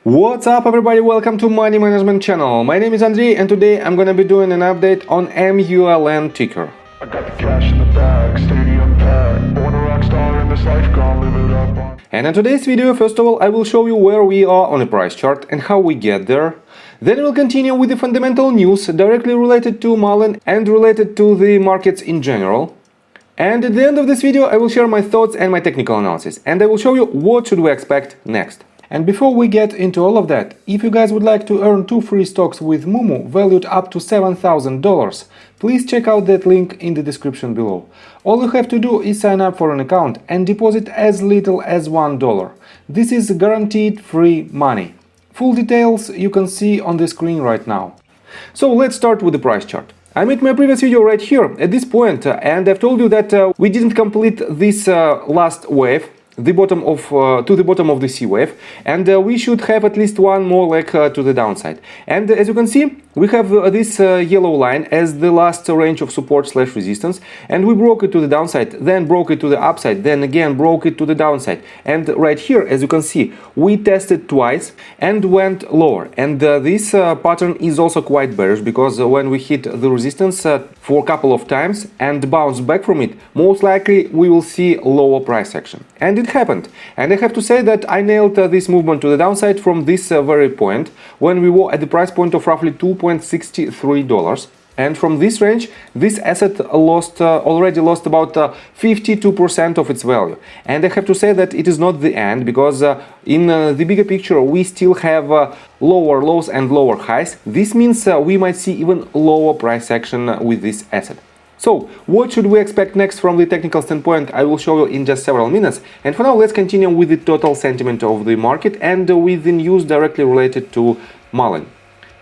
What's up everybody, welcome to Money Management channel. My name is Andrei and today I'm gonna be doing an update on MULN ticker. I got the cash in the bag, stadium packed, born a rock star in this life, gonna live it up on. And in today's video, first of all, I will show you where we are on a price chart and how we get there. Then we'll continue with the fundamental news directly related to MULN and related to the markets in general. And at the end of this video, I will share my thoughts and my technical analysis, and I will show you what should we expect next. And before we get into all of that, if you guys would like to earn 2 free stocks with Moomoo valued up to $7,000, please check out that link in the description below. All you have to do is sign up for an account and deposit as little as $1. This is guaranteed free money. Full details you can see on the screen right now. So let's start with the price chart. I made my previous video right here at this point, and I've told you that we didn't complete this last wave, to the bottom of the C wave, and we should have at least one more leg to the downside. And as you can see, we have this yellow line as the last range of support/resistance, and we broke it to the downside, then broke it to the upside, then again broke it to the downside. And right here, as you can see, we tested twice and went lower. And this pattern is also quite bearish, because when we hit the resistance for a couple of times and bounce back from it, most likely we will see lower price action. And it happened. And I have to say that I nailed this movement to the downside from this very point, when we were at the price point of roughly $2.63. And from this range, this asset already lost about 52% of its value. And I have to say that it is not the end, because in the bigger picture we still have lower lows and lower highs. This means we might see even lower price action with this asset. So, what should we expect next from the technical standpoint? I will show you in just several minutes. And for now, let's continue with the total sentiment of the market and with the news directly related to MULN.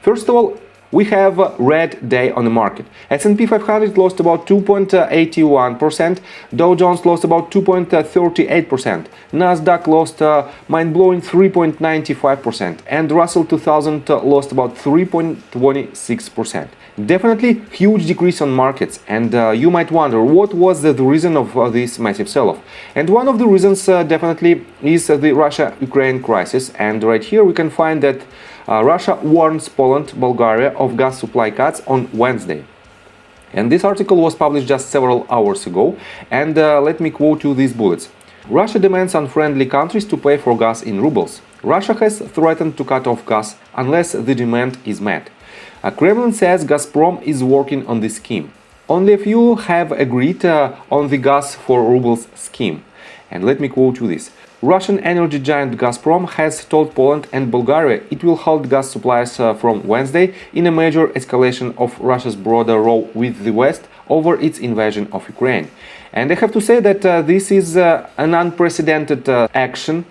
First of all, we have a red day on the market. S&P 500 lost about 2.81%, Dow Jones lost about 2.38%, Nasdaq lost mind-blowing 3.95%, and Russell 2000 lost about 3.26%. Definitely huge decrease on markets, and you might wonder what was the reason of this massive sell-off. And one of the reasons definitely is the Russia-Ukraine crisis, and right here we can find that Russia warns Poland, Bulgaria of gas supply cuts on Wednesday. And this article was published just several hours ago, and let me quote you these bullets. Russia demands unfriendly countries to pay for gas in rubles. Russia has threatened to cut off gas unless the demand is met. Kremlin says Gazprom is working on this scheme. Only a few have agreed on the gas for rubles scheme. And let me quote you this. Russian energy giant Gazprom has told Poland and Bulgaria it will halt gas supplies from Wednesday in a major escalation of Russia's broader row with the West over its invasion of Ukraine. And I have to say that this is an unprecedented action,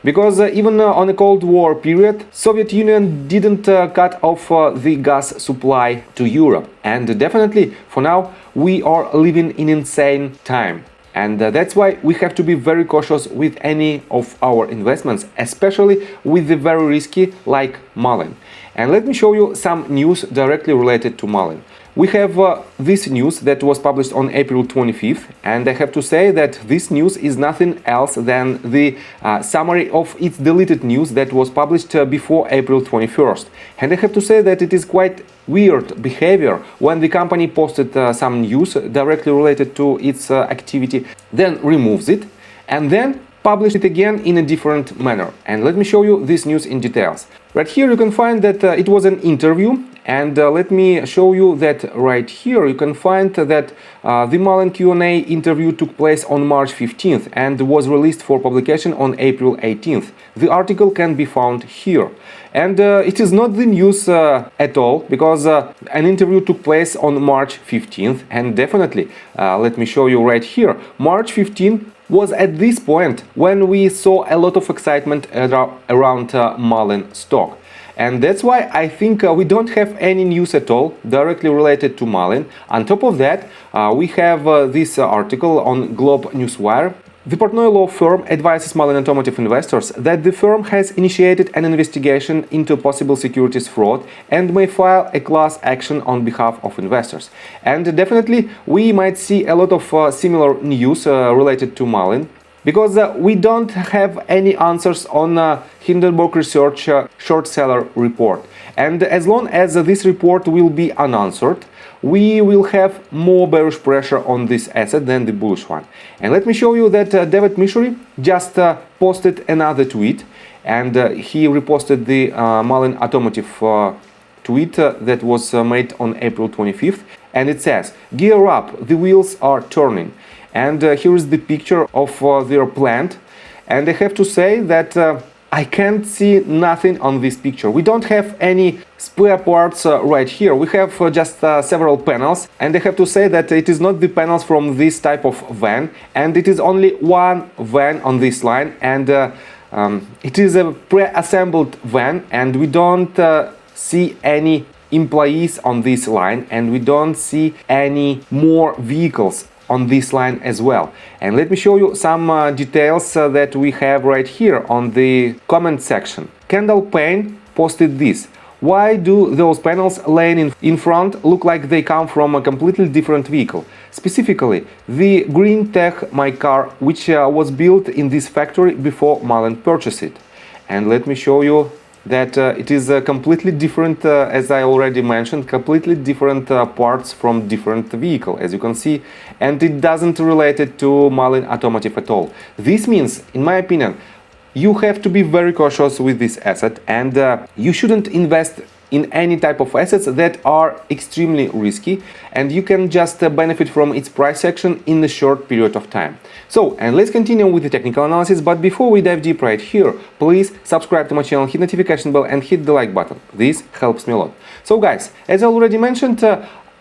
because even on a Cold War period, Soviet Union didn't cut off the gas supply to Europe. And definitely, for now, we are living in insane time. And that's why we have to be very cautious with any of our investments, especially with the very risky like MULN. And let me show you some news directly related to MULN. We have this news that was published on April 25th, and I have to say that this news is nothing else than the summary of its deleted news that was published before April 21st. And I have to say that it is quite weird behavior when the company posted some news directly related to its activity, then removes it, and then publish it again in a different manner. And let me show you this news in details. Right here you can find that it was an interview, and let me show you that right here you can find that the MULN Q&A interview took place on March 15th and was released for publication on April 18th. The article can be found here. And it is not the news at all, because an interview took place on March 15th, and definitely, let me show you right here, March 15th was at this point when we saw a lot of excitement around MULN stock. And that's why I think we don't have any news at all directly related to MULN. On top of that, we have this article on Globe Newswire. The Portnoy law firm advises Mullen Automotive investors that the firm has initiated an investigation into possible securities fraud and may file a class action on behalf of investors. And definitely we might see a lot of similar news related to Mullen. because we don't have any answers on Hindenburg Research short seller report. And as long as this report will be unanswered, we will have more bearish pressure on this asset than the bullish one. And let me show you that David Mishry just posted another tweet, and he reposted the Mullen Automotive tweet that was made on April 25th, and it says, "Gear up, the wheels are turning." And here is the picture of their plant, and I have to say that I can't see nothing on this picture. We don't have any spare parts right here. We have just several panels, and I have to say that it is not the panels from this type of van, and it is only one van on this line, and it is a pre-assembled van, and we don't see any employees on this line, and we don't see any more vehicles on this line as well. And let me show you some details that we have right here on the comment section. Kendall Payne posted this: "Why do those panels laying in front look like they come from a completely different vehicle? Specifically, the green tech my car, which was built in this factory before Mullen purchased it." And let me show you that it is completely different, as I already mentioned, completely different parts from different vehicle, as you can see, and it doesn't relate it to Mullen Automotive at all. This means, in my opinion, you have to be very cautious with this asset, and you shouldn't invest in any type of assets that are extremely risky, and you can just benefit from its price action in a short period of time. So, and let's continue with the technical analysis, but before we dive deep right here, please subscribe to my channel, hit notification bell and hit the like button. This helps me a lot. So guys, as I already mentioned,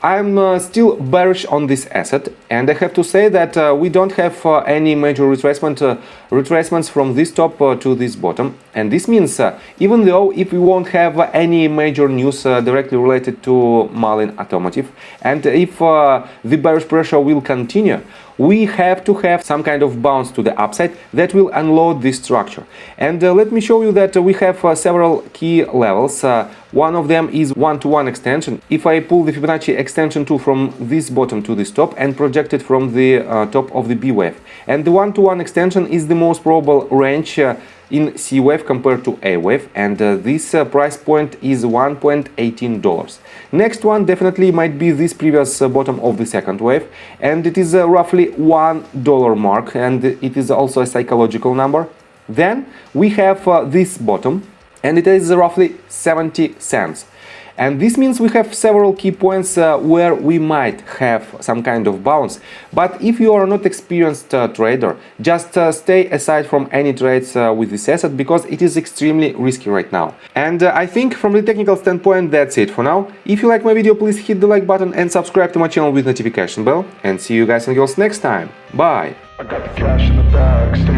I'm still bearish on this asset, and I have to say that we don't have any major retracements from this top to this bottom, and this means even though if we won't have any major news directly related to Mullen Automotive, and if the bearish pressure will continue, we have to have some kind of bounce to the upside that will unload this structure. And let me show you that we have several key levels. One of them is one-to-one extension. If I pull the Fibonacci extension tool from this bottom to this top and project it from the top of the B wave, and the one-to-one extension is the most probable range in C wave compared to A wave, and this price point is $1.18. Next one definitely might be this previous bottom of the second wave, and it is roughly $1 mark, and it is also a psychological number. Then we have this bottom, and it is roughly 70 cents. And this means we have several key points where we might have some kind of bounce. But if you are not experienced trader, just stay aside from any trades with this asset, because it is extremely risky right now. And I think from the technical standpoint, that's it for now. If you like my video, please hit the like button and subscribe to my channel with notification bell. And see you guys and girls next time. Bye! I got the cash in the bag.